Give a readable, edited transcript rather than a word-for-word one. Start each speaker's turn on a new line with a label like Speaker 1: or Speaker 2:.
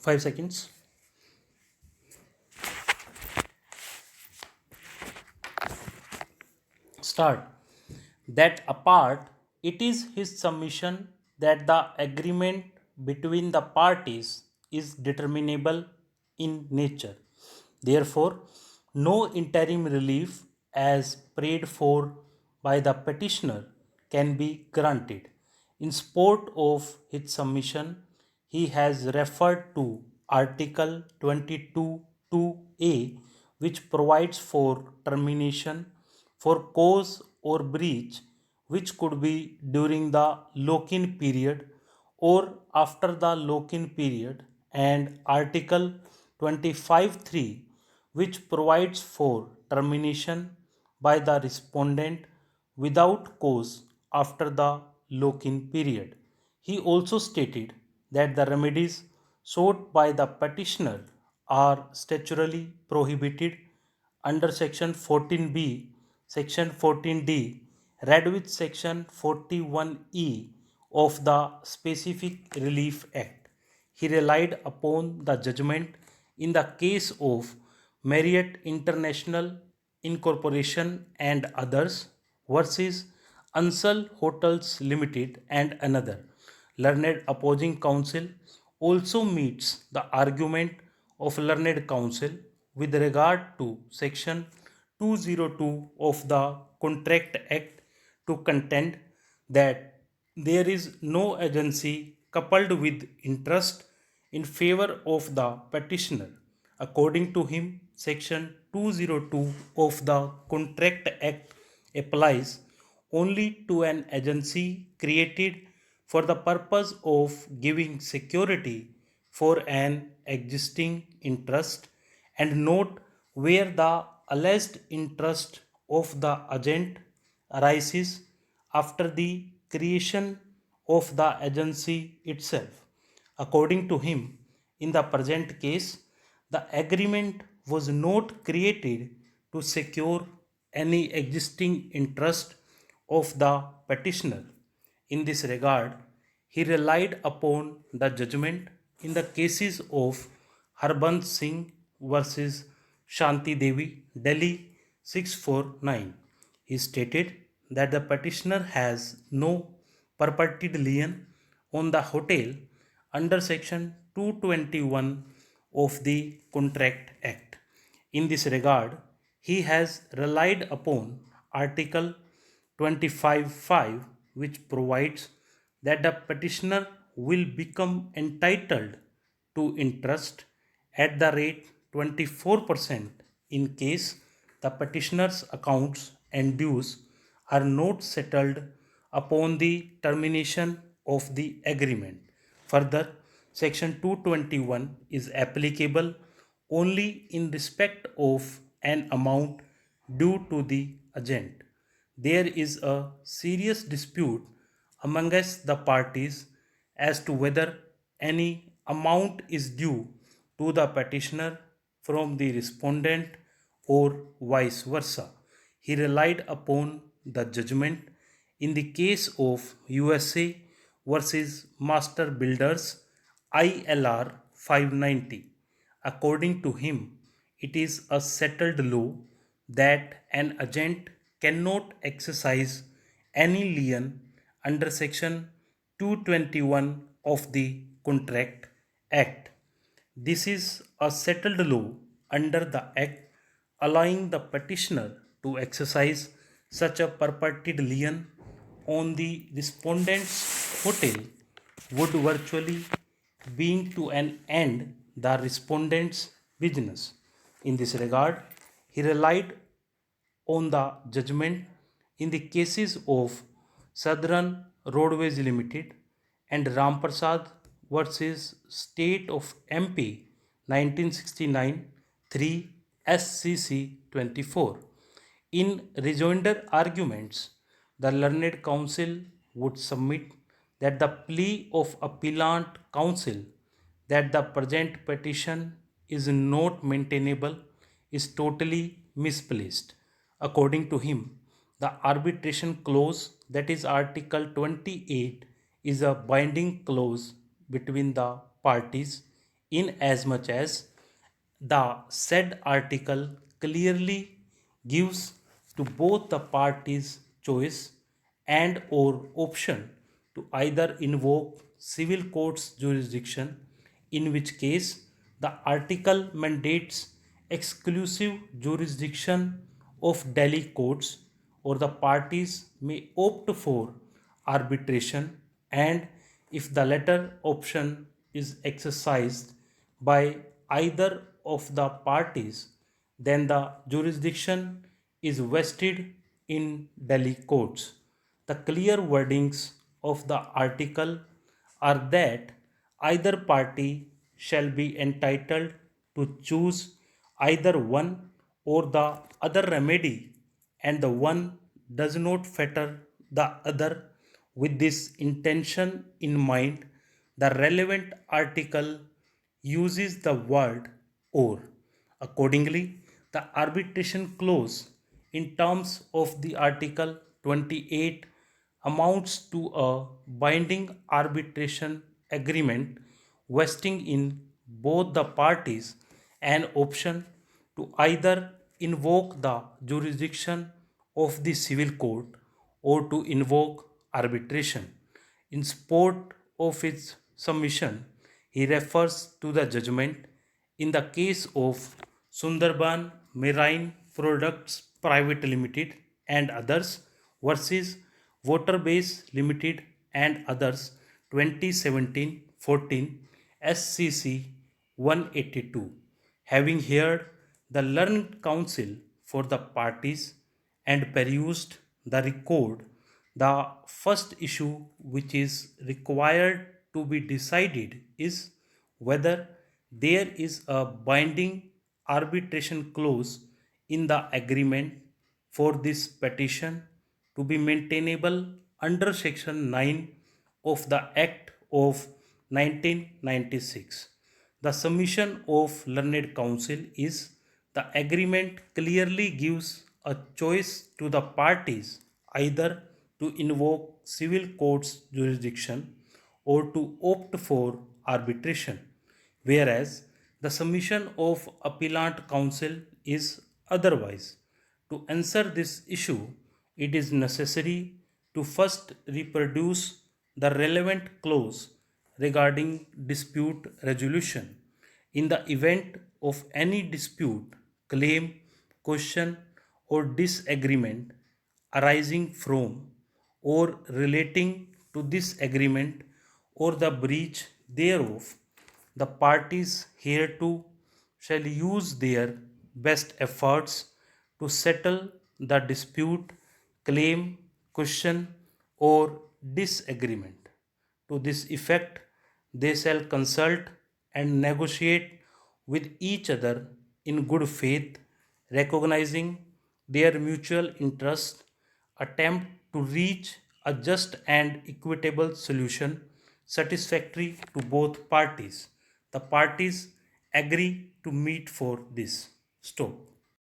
Speaker 1: 5 seconds. Start. That apart, it is his submission that the agreement between the parties is determinable in nature. Therefore, no interim relief as prayed for by the petitioner can be granted. In support of his submission, he has referred to Article 22(2)(a), which provides for termination for cause or breach which could be during the lock-in period or after the lock-in period, and Article 25(3), which provides for termination by the respondent without cause after the lock-in period. He also stated that the remedies sought by the petitioner are statutorily prohibited under Section 14B, Section 14D, read with Section 41E of the Specific Relief Act. He relied upon the judgment in the case of Marriott International Incorporation and others versus Ansal Hotels Limited and another. Learned opposing counsel also meets the argument of learned counsel with regard to section 202 of the Contract Act to contend that there is no agency coupled with interest in favor of the petitioner. According to him, section 202 of the Contract Act applies only to an agency created for the purpose of giving security for an existing interest, and not where the alleged interest of the agent arises after the creation of the agency itself. According to him, in the present case, the agreement was not created to secure any existing interest of the petitioner. In this regard, he relied upon the judgment in the cases of Harbans Singh versus Shanti Devi, Delhi 649. He stated that the petitioner has no purported lien on the hotel under section 221 of the Contract Act. In this regard, he has relied upon Article 25(5), which provides that the petitioner will become entitled to interest at the rate 24% in case the petitioner's accounts and dues are not settled upon the termination of the agreement. Further, section 221 is applicable only in respect of an amount due to the agent. There is a serious dispute amongst the parties as to whether any amount is due to the petitioner from the respondent or vice versa. He relied upon the judgment in the case of USA versus Master Builders ILR 590. According to him, it is a settled law that an agent cannot exercise any lien under section 221 of the Contract Act. This is a settled law under the Act, allowing the petitioner to exercise such a purported lien on the respondent's hotel would virtually bring to an end the respondent's business. In this regard, he relied on the judgment in the cases of Southern Roadways Limited and Ramprasad versus State of MP 1969 3 SCC 24. In rejoinder arguments, the learned counsel would submit that the plea of appellant counsel that the present petition is not maintainable is totally misplaced. According to him, the arbitration clause, that is Article 28, is a binding clause between the parties in as much as the said article clearly gives to both the parties choice and or option to either invoke civil court's jurisdiction, in which case the article mandates exclusive jurisdiction of Delhi courts, or the parties may opt for arbitration, and if the latter option is exercised by either of the parties, then the jurisdiction is vested in Delhi courts. The clear wordings of the article are that either party shall be entitled to choose either one or the other remedy, and the one does not fetter the other. With this intention in mind, the relevant article uses the word or. Accordingly, the arbitration clause in terms of the Article 28 amounts to a binding arbitration agreement vesting in both the parties an option to either invoke the jurisdiction of the civil court or to invoke arbitration. In support of its submission, he refers to the judgment in the case of Sundarban Marine Products Private Limited and others versus Waterbase Limited and others 2017-14 SCC 182. Having heard the learned counsel for the parties and perused the record, the first issue which is required to be decided is whether there is a binding arbitration clause in the agreement for this petition to be maintainable under Section 9 of the Act of 1996. The submission of learned counsel is the agreement clearly gives a choice to the parties either to invoke civil court's jurisdiction or to opt for arbitration, whereas the submission of appellant counsel is otherwise. To answer this issue, it is necessary to first reproduce the relevant clause regarding dispute resolution. In the event of any dispute, claim, question, or disagreement arising from or relating to this agreement or the breach thereof, the parties hereto shall use their best efforts to settle the dispute, claim, question, or disagreement. To this effect, they shall consult and negotiate with each other in good faith, recognizing their mutual interest, attempt to reach a just and equitable solution satisfactory to both parties. The parties agree to meet for this. Stop.